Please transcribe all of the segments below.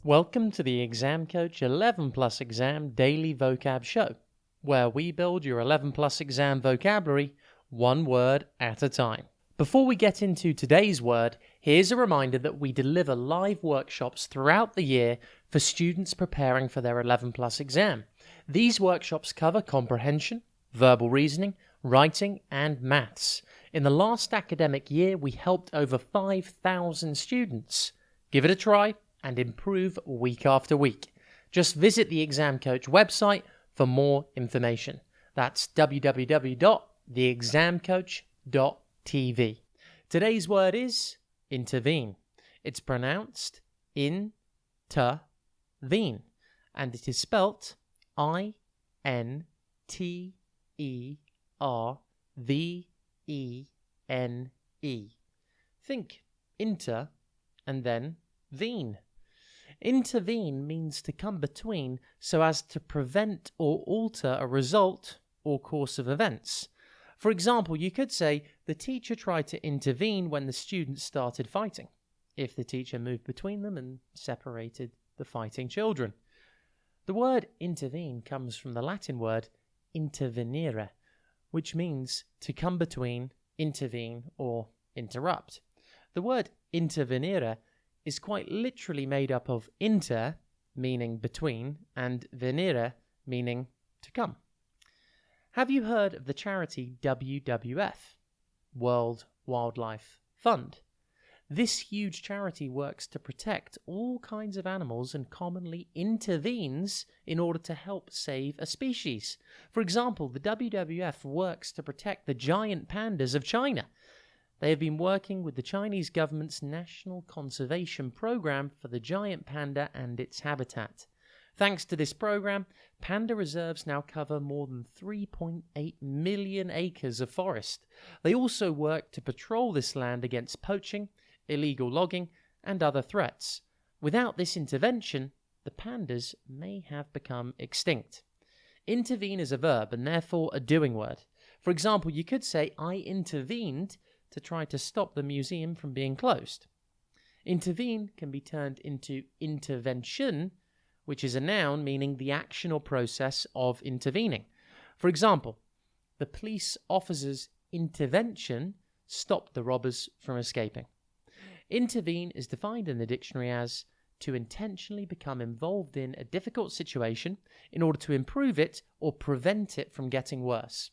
Welcome to the Exam Coach 11 Plus Exam Daily Vocab Show, where we build your 11 Plus exam vocabulary one word at a time. Before we get into today's word, here's a reminder that we deliver live workshops throughout the year for students preparing for their 11 Plus exam. These workshops cover comprehension, verbal reasoning, writing, and maths. In the last academic year, we helped over 5,000 students. Give it a try and improve week after week. Just visit the Exam Coach website for more information. That's www.theexamcoach.tv. Today's word is intervene. It's pronounced in-ter-vene, and it is spelt I-N-T-E-R-V-E-N-E. Think inter and then vene. Intervene means to come between so as to prevent or alter a result or course of events. For example, you could say the teacher tried to intervene when the students started fighting, if the teacher moved between them and separated the fighting children. The word intervene comes from the Latin word intervenire, which means to come between, intervene, or interrupt. The word intervenire is quite literally made up of inter, meaning between, and venire, meaning to come. Have you heard of the charity WWF, World Wildlife Fund? This huge charity works to protect all kinds of animals and commonly intervenes in order to help save a species. For example, the WWF works to protect the giant pandas of China. They have been working with the Chinese government's National Conservation Program for the giant panda and its habitat. Thanks to this program, panda reserves now cover more than 3.8 million acres of forest. They also work to patrol this land against poaching, illegal logging, and other threats. Without this intervention, the pandas may have become extinct. Intervene is a verb and therefore a doing word. For example, you could say, I intervened to try to stop the museum from being closed. Intervene can be turned into intervention, which is a noun meaning the action or process of intervening. For example, the police officer's intervention stopped the robbers from escaping. Intervene is defined in the dictionary as to intentionally become involved in a difficult situation in order to improve it or prevent it from getting worse.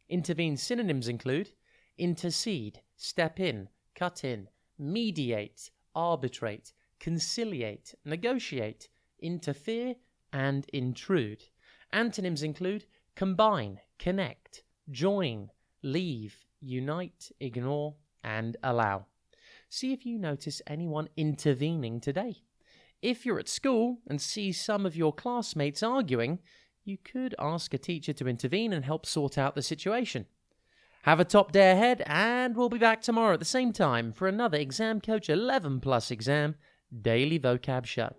Intervene synonyms include intercede, step in, cut in, mediate, arbitrate, conciliate, negotiate, interfere, and intrude. Antonyms include combine, connect, join, leave, unite, ignore, and allow. See if you notice anyone intervening today. If you're at school and see some of your classmates arguing, you could ask a teacher to intervene and help sort out the situation. Have a top day ahead, and we'll be back tomorrow at the same time for another Exam Coach 11 Plus Exam Daily Vocab Show.